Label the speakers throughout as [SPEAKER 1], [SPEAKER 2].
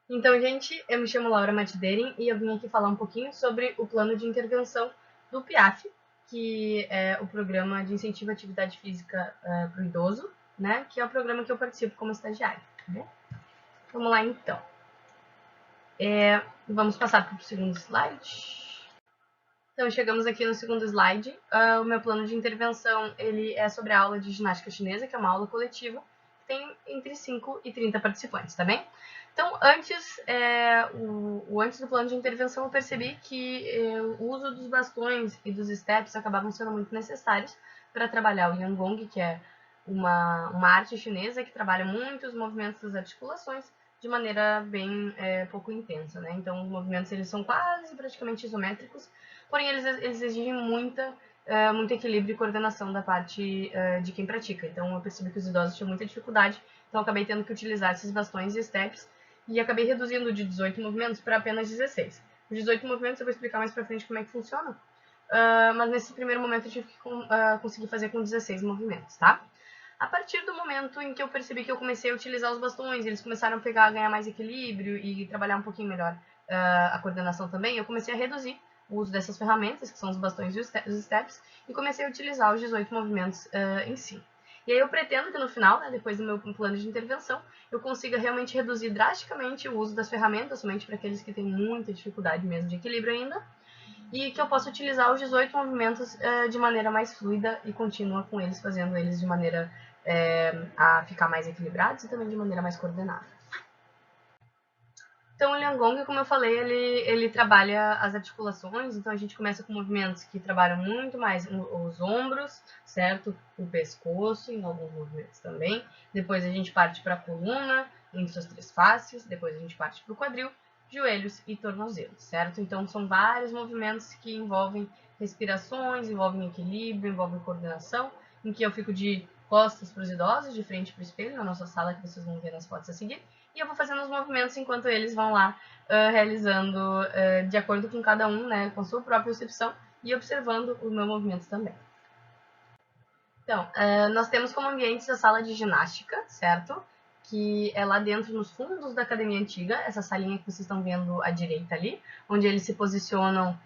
[SPEAKER 1] Então, gente, eu me chamo Laura Matideren e eu vim aqui falar um pouquinho sobre o plano de intervenção do PIAF, que é o Programa de Incentivo à Atividade Física para o Idoso, né? Que é o programa que eu participo como estagiária. Né? Vamos lá, então. Vamos passar para o segundo slide. Então, chegamos aqui no segundo slide. O meu plano de intervenção ele é sobre a aula de ginástica chinesa, que é uma aula coletiva, que tem entre 5 e 30 participantes, tá bem? Então, antes do plano de intervenção, eu percebi que o uso dos bastões e dos steps acabavam sendo muito necessários para trabalhar o Yanggong, que é uma arte chinesa que trabalha muito os movimentos das articulações de maneira bem pouco intensa, né? Então, os movimentos eles são quase praticamente isométricos, porém eles exigem muito equilíbrio e coordenação da parte de quem pratica. Então, eu percebi que os idosos tinham muita dificuldade, então eu acabei tendo que utilizar esses bastões e steps e acabei reduzindo de 18 movimentos para apenas 16. Os 18 movimentos eu vou explicar mais para frente como é que funciona, mas nesse primeiro momento eu tive que conseguir fazer com 16 movimentos, tá? A partir do momento em que eu percebi que eu comecei a utilizar os bastões, eles começaram a ganhar mais equilíbrio e trabalhar um pouquinho melhor a coordenação também, eu comecei a reduzir o uso dessas ferramentas, que são os bastões e os steps, e comecei a utilizar os 18 movimentos em si. E aí eu pretendo que no final, né, depois do meu plano de intervenção, eu consiga realmente reduzir drasticamente o uso das ferramentas, somente para aqueles que têm muita dificuldade mesmo de equilíbrio ainda, e que eu possa utilizar os 18 movimentos de maneira mais fluida e contínua com eles, fazendo eles de maneira a ficar mais equilibrados e também de maneira mais coordenada. Então, o Liangong, como eu falei, ele trabalha as articulações, então a gente começa com movimentos que trabalham muito mais os ombros, certo? O pescoço, em alguns movimentos também. Depois a gente parte para a coluna, em suas três faces. Depois a gente parte para o quadril, joelhos e tornozelos, certo? Então, são vários movimentos que envolvem respirações, envolvem equilíbrio, envolvem coordenação, em que eu fico de costas para os idosos, de frente para o espelho, na nossa sala, que vocês vão ver nas fotos a seguir. E eu vou fazendo os movimentos enquanto eles vão lá realizando de acordo com cada um, né, com a sua própria percepção e observando o meu movimento também. Então, nós temos como ambiente a sala de ginástica, certo? Que é lá dentro, nos fundos da academia antiga, essa salinha que vocês estão vendo à direita ali, onde eles se posicionam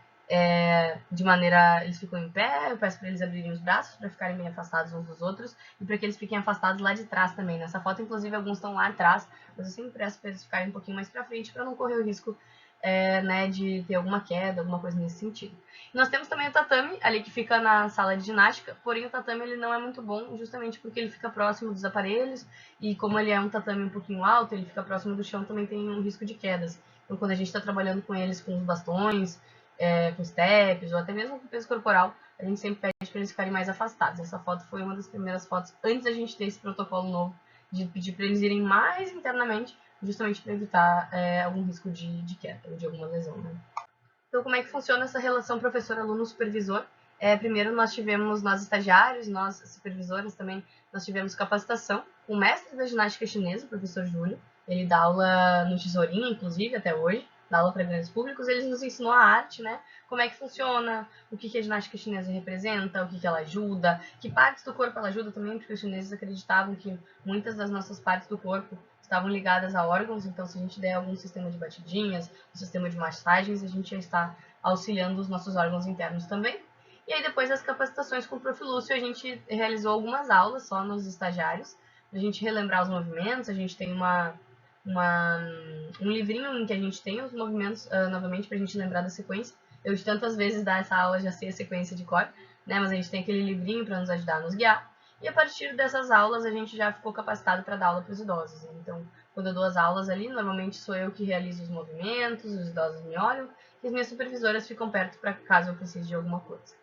[SPEAKER 1] de maneira... Eles ficam em pé, eu peço para eles abrirem os braços, para ficarem bem afastados uns dos outros, e para que eles fiquem afastados lá de trás também. Nessa foto, inclusive, alguns estão lá atrás, mas eu sempre peço para eles ficarem um pouquinho mais para frente, para não correr o risco né, de ter alguma queda, alguma coisa nesse sentido. Nós temos também o tatame, ali que fica na sala de ginástica, porém o tatame ele não é muito bom, justamente porque ele fica próximo dos aparelhos, e como ele é um tatame um pouquinho alto, ele fica próximo do chão, também tem um risco de quedas. Então quando a gente está trabalhando com eles com os bastões, com steps, ou até mesmo com peso corporal, a gente sempre pede para eles ficarem mais afastados. Essa foto foi uma das primeiras fotos antes da gente ter esse protocolo novo, de pedir para eles irem mais internamente, justamente para evitar algum risco de queda ou de alguma lesão, né? Então, como é que funciona essa relação professor-aluno-supervisor? Primeiro, nós estagiários, nós supervisores também, nós tivemos capacitação com o mestre da ginástica chinesa, o professor Júlio. Ele dá aula no Tesourinha, inclusive, até hoje, dá aula para grandes públicos. Ele nos ensinou a arte, né? Como é que funciona, o que a ginástica chinesa representa, o que ela ajuda, que partes do corpo ela ajuda também, porque os chineses acreditavam que muitas das nossas partes do corpo estavam ligadas a órgãos, então se a gente der algum sistema de batidinhas, um sistema de massagens, a gente já está auxiliando os nossos órgãos internos também. E aí depois das capacitações com o Prof. Lúcio, a gente realizou algumas aulas só nos estagiários, para a gente relembrar os movimentos, a gente tem um livrinho em que a gente tem os movimentos novamente para a gente lembrar da sequência. Eu de tantas vezes dar essa aula já sei a sequência de cor, né? Mas a gente tem aquele livrinho para nos ajudar a nos guiar. E a partir dessas aulas a gente já ficou capacitado para dar aula para os idosos. Então, quando eu dou as aulas ali, normalmente sou eu que realizo os movimentos, os idosos me olham e as minhas supervisoras ficam perto para caso eu precise de alguma coisa.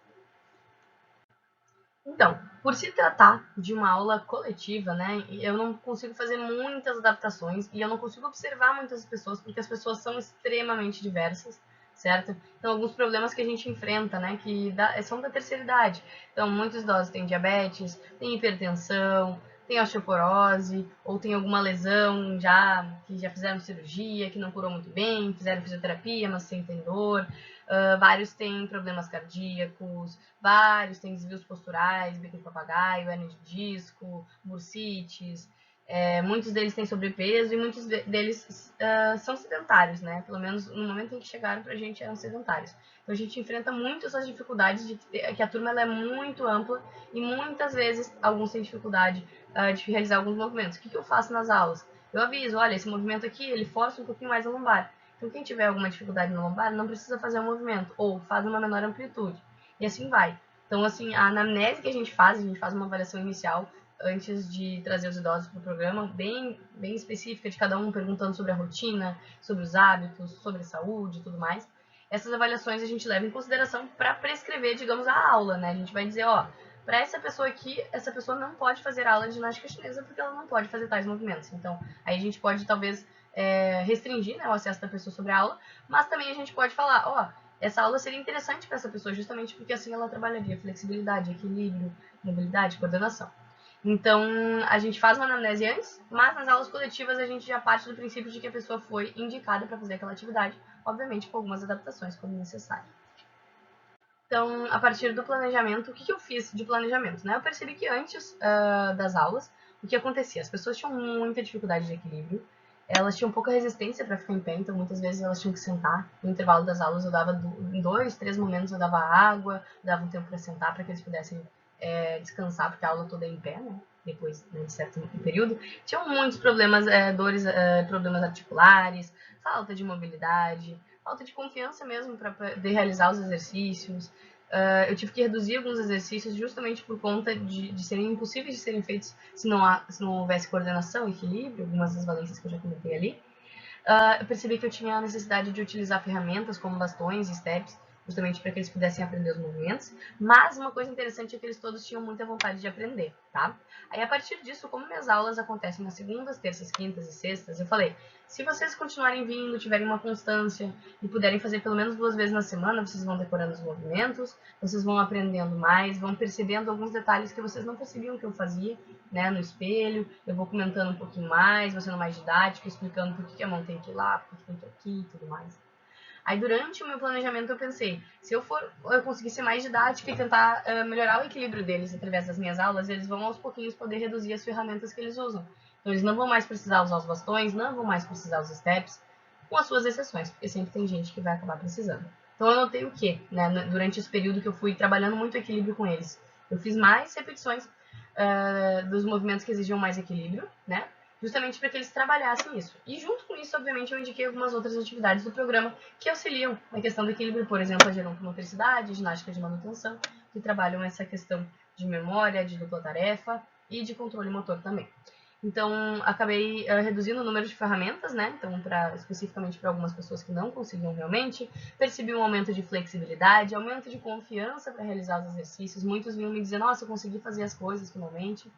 [SPEAKER 1] Então, por se tratar de uma aula coletiva, né, eu não consigo fazer muitas adaptações e eu não consigo observar muitas pessoas porque as pessoas são extremamente diversas, certo? Então, alguns problemas que a gente enfrenta, né, são da terceira idade. Então, muitos idosos têm diabetes, têm hipertensão, têm osteoporose ou têm alguma lesão que já fizeram cirurgia, que não curou muito bem, fizeram fisioterapia, mas sentem dor. Vários têm problemas cardíacos, vários têm desvios posturais, bico de papagaio, hernia de disco, bursites, Muitos deles têm sobrepeso e muitos deles são sedentários, né? Pelo menos no momento em que chegaram pra gente eram sedentários. Então a gente enfrenta muito essas dificuldades de que a turma ela é muito ampla e muitas vezes alguns têm dificuldade de realizar alguns movimentos. O que eu faço nas aulas? Eu aviso, olha, esse movimento aqui, ele força um pouquinho mais a lombar. Então quem tiver alguma dificuldade na lombar não precisa fazer o movimento, ou faz uma menor amplitude. E assim vai. Então, assim, a anamnese que a gente faz uma avaliação inicial antes de trazer os idosos para o programa, bem específica de cada um, perguntando sobre a rotina, sobre os hábitos, sobre a saúde e tudo mais. Essas avaliações a gente leva em consideração para prescrever, digamos, a aula, né? A gente vai dizer, ó, para essa pessoa aqui, essa pessoa não pode fazer aula de ginástica chinesa porque ela não pode fazer tais movimentos. Então, aí a gente pode, talvez, restringir, né, o acesso da pessoa sobre a aula, mas também a gente pode falar, ó, essa aula seria interessante para essa pessoa justamente porque assim ela trabalharia flexibilidade, equilíbrio, mobilidade, coordenação. Então, a gente faz uma anamnese antes, mas nas aulas coletivas a gente já parte do princípio de que a pessoa foi indicada para fazer aquela atividade, obviamente com algumas adaptações quando necessário. Então, a partir do planejamento, o que eu fiz de planejamento? Né? Eu percebi que antes das aulas, o que acontecia? As pessoas tinham muita dificuldade de equilíbrio, elas tinham pouca resistência para ficar em pé, então muitas vezes elas tinham que sentar. No intervalo das aulas eu dava em 2, 3 momentos eu dava água, dava um tempo para sentar para que eles pudessem descansar, porque a aula toda é em pé, né? Depois de certo período. Tinham muitos problemas, dores, problemas articulares, falta de mobilidade, falta de confiança mesmo para poder realizar os exercícios. Eu tive que reduzir alguns exercícios justamente por conta de serem impossíveis de serem feitos se não houvesse coordenação, equilíbrio, algumas das valências que eu já comentei ali. Eu percebi que eu tinha a necessidade de utilizar ferramentas como bastões e steps, justamente para que eles pudessem aprender os movimentos, mas uma coisa interessante é que eles todos tinham muita vontade de aprender, tá? Aí, a partir disso, como minhas aulas acontecem nas segundas, terças, quintas e sextas, eu falei, se vocês continuarem vindo, tiverem uma constância e puderem fazer pelo menos 2 vezes na semana, vocês vão decorando os movimentos, vocês vão aprendendo mais, vão percebendo alguns detalhes que vocês não percebiam que eu fazia, né, no espelho, eu vou comentando um pouquinho mais, vou sendo mais didático, explicando por que a mão tem que ir lá, por que tem que ir aqui e tudo mais. Aí, durante o meu planejamento, eu pensei, se eu conseguir ser mais didática e tentar melhorar o equilíbrio deles através das minhas aulas, eles vão aos pouquinhos poder reduzir as ferramentas que eles usam. Então, eles não vão mais precisar usar os bastões, não vão mais precisar os steps, com as suas exceções, porque sempre tem gente que vai acabar precisando. Então, eu notei o quê? Né, durante esse período que eu fui trabalhando muito o equilíbrio com eles. Eu fiz mais repetições dos movimentos que exigiam mais equilíbrio, né? Justamente para que eles trabalhassem isso. E junto com isso, obviamente, eu indiquei algumas outras atividades do programa que auxiliam na questão do equilíbrio, por exemplo, a gerontomotricidade, ginástica de manutenção, que trabalham essa questão de memória, de dupla tarefa e de controle motor também. Então, acabei reduzindo o número de ferramentas, né? Então, especificamente para algumas pessoas que não conseguiam realmente. Percebi um aumento de flexibilidade, aumento de confiança para realizar os exercícios. Muitos vinham me dizer, nossa, eu consegui fazer as coisas finalmente.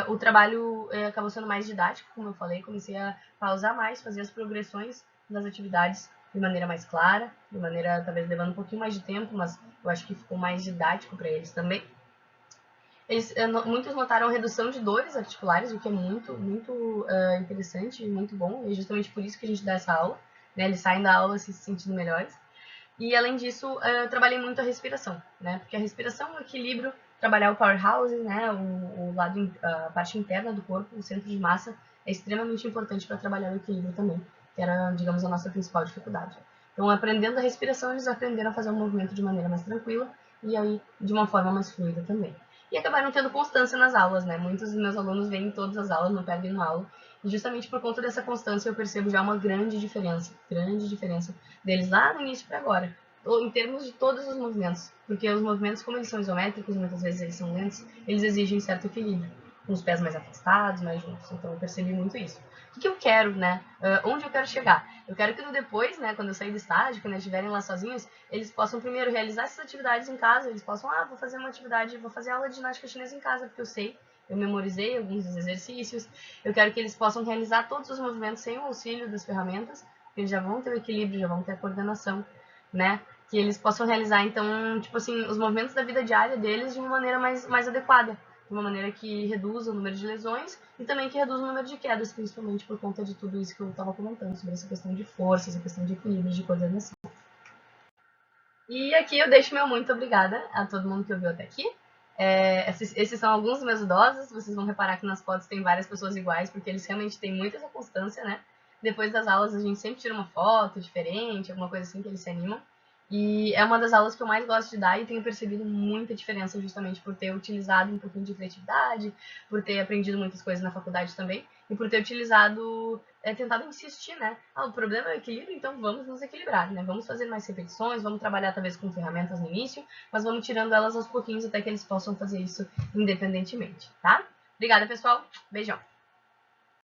[SPEAKER 1] O trabalho acabou sendo mais didático, como eu falei. Comecei a pausar mais, fazer as progressões das atividades de maneira mais clara, de maneira talvez levando um pouquinho mais de tempo, mas eu acho que ficou mais didático para eles também. Muitos notaram redução de dores articulares, o que é muito interessante e muito bom, e é justamente por isso que a gente dá essa aula, né? Eles saem da aula se sentindo melhores. E, além disso, eu trabalhei muito a respiração, né? Porque a respiração, o equilíbrio, trabalhar o powerhouse, né? A parte interna do corpo, o centro de massa, é extremamente importante para trabalhar o equilíbrio também, que era, digamos, a nossa principal dificuldade. Então, aprendendo a respiração, eles aprenderam a fazer um movimento de maneira mais tranquila e aí de uma forma mais fluida também. E acabaram tendo constância nas aulas, né? Muitos dos meus alunos vêm em todas as aulas, não perdem uma aula. E justamente por conta dessa constância eu percebo já uma grande diferença deles lá no início para agora, em termos de todos os movimentos. Porque os movimentos, como eles são isométricos, muitas vezes eles são lentos, eles exigem certo equilíbrio, com os pés mais afastados, mais juntos. Então eu percebi muito isso. O que eu quero, né? Onde eu quero chegar? Eu quero que depois, né, quando eu sair do estágio, quando eles estiverem lá sozinhos, eles possam primeiro realizar essas atividades em casa, eles possam, vou fazer uma atividade, vou fazer aula de ginástica chinesa em casa, porque eu sei, eu memorizei alguns dos exercícios. Eu quero que eles possam realizar todos os movimentos sem o auxílio das ferramentas, porque eles já vão ter o equilíbrio, já vão ter a coordenação, né? Que eles possam realizar, então, tipo assim, os movimentos da vida diária deles de uma maneira mais adequada, de uma maneira que reduza o número de lesões e também que reduza o número de quedas, principalmente por conta de tudo isso que eu estava comentando, sobre essa questão de força, essa questão de equilíbrio, de coordenação. E aqui eu deixo meu muito obrigada a todo mundo que ouviu até aqui. Esses são alguns dos meus idosos. Vocês vão reparar que nas fotos tem várias pessoas iguais, porque eles realmente têm muita essa constância, né? Depois das aulas a gente sempre tira uma foto diferente, alguma coisa assim que eles se animam. E é uma das aulas que eu mais gosto de dar e tenho percebido muita diferença justamente por ter utilizado um pouquinho de criatividade, por ter aprendido muitas coisas na faculdade também e por ter utilizado, tentado insistir, né? O problema é o equilíbrio, então vamos nos equilibrar, né? Vamos fazer mais repetições, vamos trabalhar talvez com ferramentas no início, mas vamos tirando elas aos pouquinhos até que eles possam fazer isso independentemente, tá? Obrigada, pessoal. Beijão.